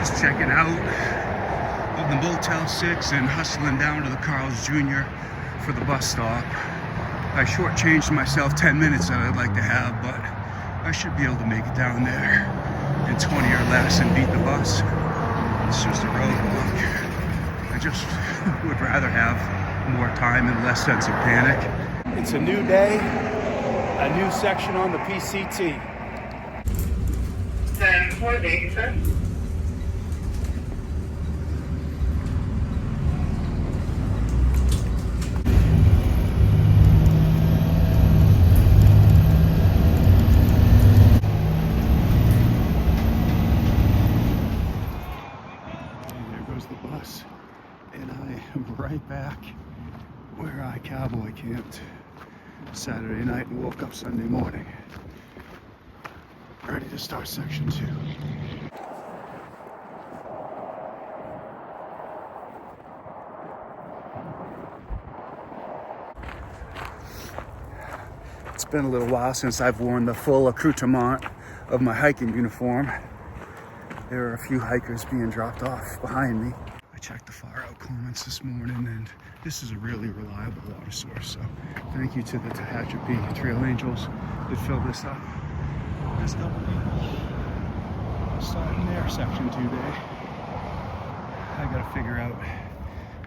Just checking out of the Motel 6 and hustling down to the Carl's Jr. for the bus stop. I shortchanged myself 10 minutes that I'd like to have, but I should be able to make it down there in 20 or less and beat the bus. It's just a roadblock. I just would rather have more time and less sense of panic. It's a new day, a new section on the PCT. 10:40, sir. And I am right back where I cowboy camped Saturday night and woke up Sunday morning. Ready to start section 2. It's been a little while since I've worn the full accoutrement of my hiking uniform. There are a few hikers being dropped off behind me. I checked the far out comments this morning, and this is a really reliable water source. So thank you to the Tehachapi Trail Angels that filled this up. There's a couple people starting their section 2 day. I gotta figure out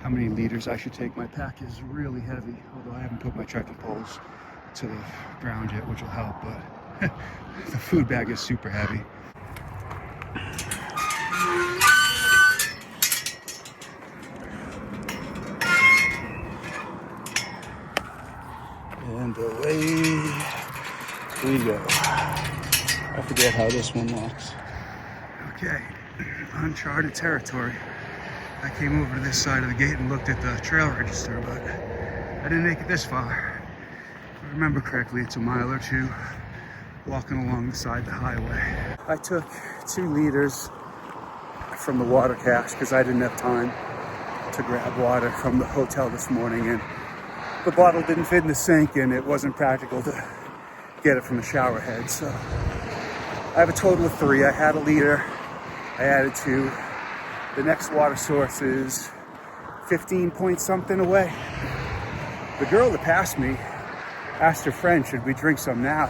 how many liters I should take. My pack is really heavy, although I haven't put my trekking poles to the ground yet, which will help, but the food bag is super heavy. And away we go. I forget how this one locks. Okay, uncharted territory. I came over to this side of the gate and looked at the trail register, but I didn't make it this far. If I remember correctly, it's a mile or two walking along the side of the highway. I took 2 liters from the water cache because I didn't have time to grab water from the hotel this morning, and the bottle didn't fit in the sink and it wasn't practical to get it from the shower head. So I have a total of 3. I had a liter, I added 2. The next water source is 15 point something away. The girl that passed me asked her friend, should we drink some now?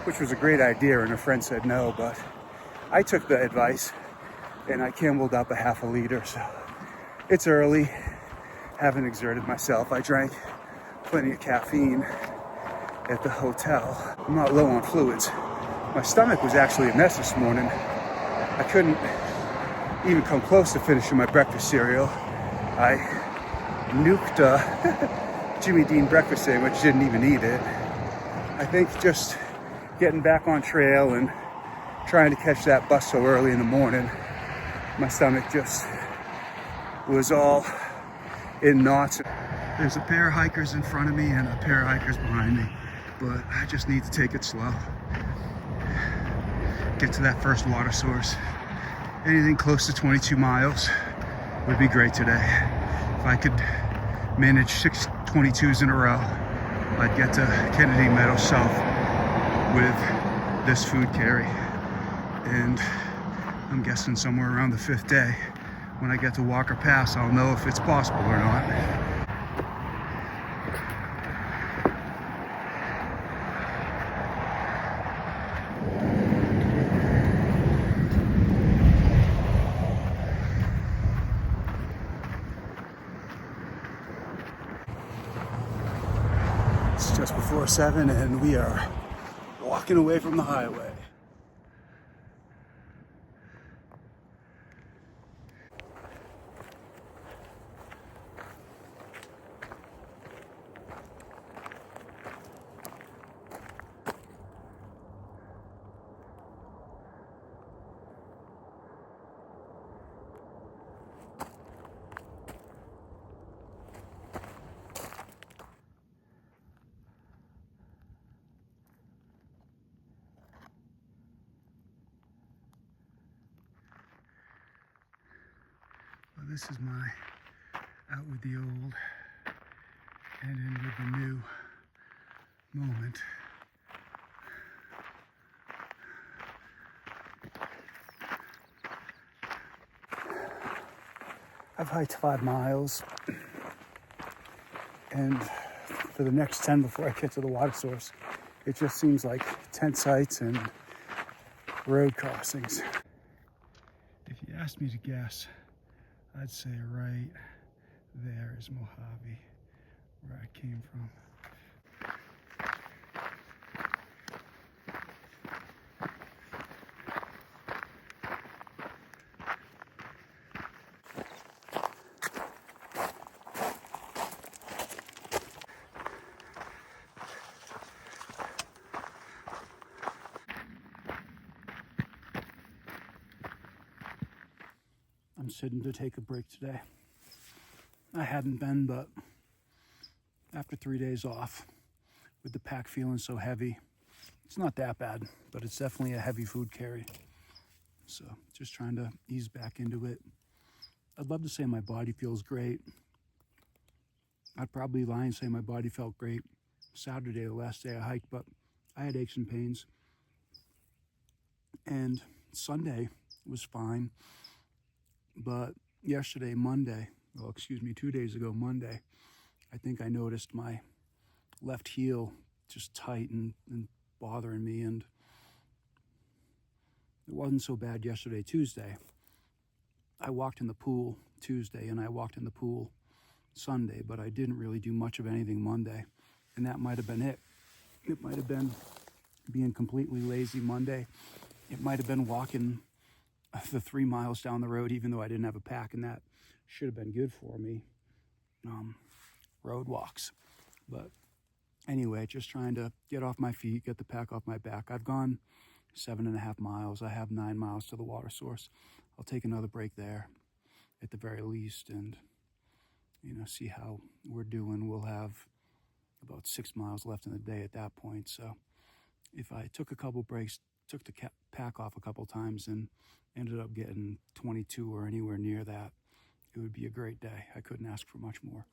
Which was a great idea, and her friend said no, but I took the advice and I camelled up a half a liter. So it's early, haven't exerted myself. I drank plenty of caffeine at the hotel. I'm not low on fluids. My stomach was actually a mess this morning. I couldn't even come close to finishing my breakfast cereal. I nuked a Jimmy Dean breakfast sandwich, didn't even eat it. I think just getting back on trail and trying to catch that bus so early in the morning, my stomach just was all in knots. There's a pair of hikers in front of me and a pair of hikers behind me, but I just need to take it slow. Get to that first water source. Anything close to 22 miles would be great today. If I could manage 6 22s in a row, I'd get to Kennedy Meadows South with this food carry. And I'm guessing somewhere around the 5th day, when I get to Walker Pass, I'll know if it's possible or not. It's just before 7 and we are walking away from the highway. Well, this is my out with the old and in with the new moment. I've hiked 5 miles, and for the next 10 before I get to the water source, it just seems like tent sites and road crossings. If you asked me to guess, I'd say right there is Mojave, where I came from. I'm sitting to take a break today. I hadn't been, but after 3 days off, with the pack feeling so heavy, it's not that bad, but it's definitely a heavy food carry. So just trying to ease back into it. I'd love to say my body feels great. I'd probably lie and say my body felt great Saturday, the last day I hiked, but I had aches and pains. And Sunday was fine. But yesterday, Monday, 2 days ago, Monday, I think I noticed my left heel just tight and bothering me. And it wasn't so bad yesterday, Tuesday. I walked in the pool Tuesday and I walked in the pool Sunday, but I didn't really do much of anything Monday. And that might have been it. It might have been being completely lazy Monday. It might have been walking the 3 miles down the road, even though I didn't have a pack, and that should have been good for me. Road walks. But anyway, just trying to get off my feet, get the pack off my back. I've gone 7.5 miles. I have 9 miles to the water source. I'll take another break there at the very least and, see how we're doing. We'll have about 6 miles left in the day at that point. So if I took a couple breaks, took the pack off a couple times and ended up getting 22 or anywhere near that, it would be a great day. I couldn't ask for much more.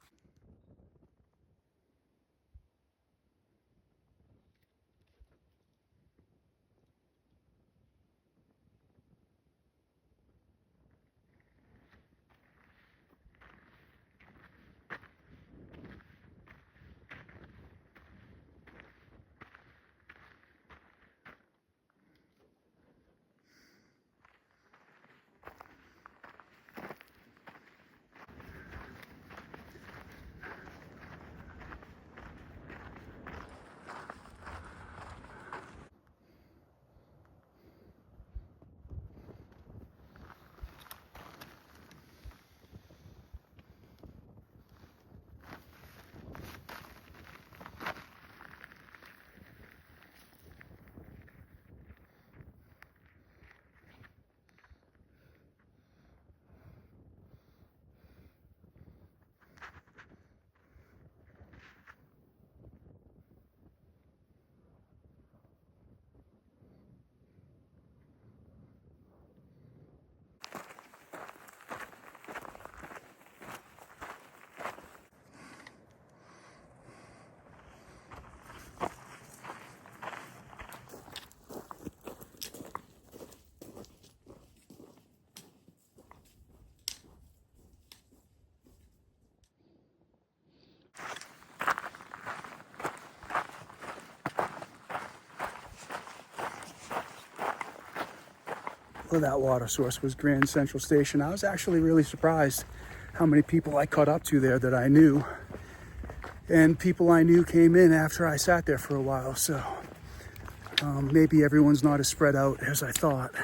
Well, that water source was Grand Central Station. I was actually really surprised how many people I caught up to there that I knew. And people I knew came in after I sat there for a while. So maybe everyone's not as spread out as I thought.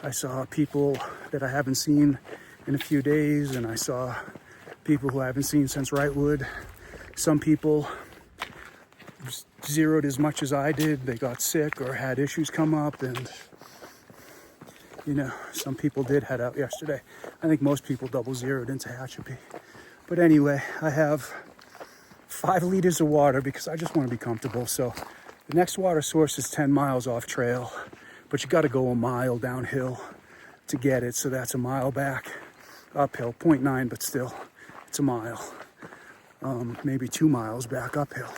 I saw people that I haven't seen in a few days, and I saw people who I haven't seen since Wrightwood. Some people zeroed as much as I did. They got sick or had issues come up, and some people did head out yesterday. I think most people double zeroed into Tehachapi. But anyway, I have 5 liters of water because I just want to be comfortable. So the next water source is 10 miles off trail, but you got to go a mile downhill to get it. So that's a mile back uphill, 0.9, but still it's a mile. Maybe 2 miles back uphill.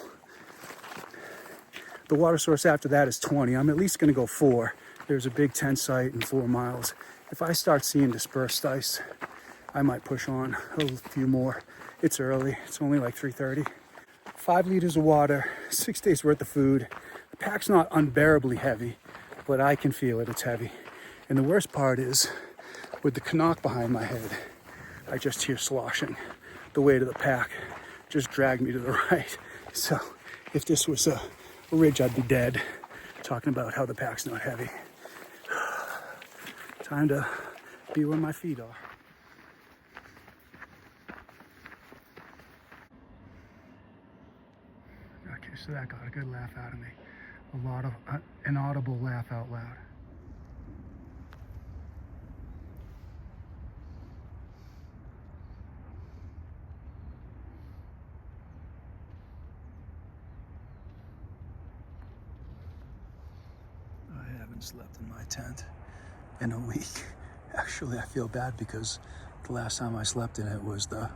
The water source after that is 20. I'm at least going to go 4. There's a big tent site in 4 miles. If I start seeing dispersed ice, I might push on a few more. It's early, it's only like 3:30. 5 liters of water, 6 days worth of food. The pack's not unbearably heavy, but I can feel it, it's heavy. And the worst part is, with the knock behind my head, I just hear sloshing. The weight of the pack just dragged me to the right. So if this was a ridge, I'd be dead. Talking about how the pack's not heavy. Time to be where my feet are. Okay, so that got a good laugh out of me. A lot of an audible laugh out loud. I haven't slept in my tent in a week. Actually, I feel bad because the last time I slept in it was the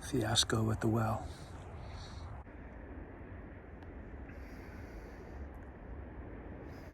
fiasco at the well.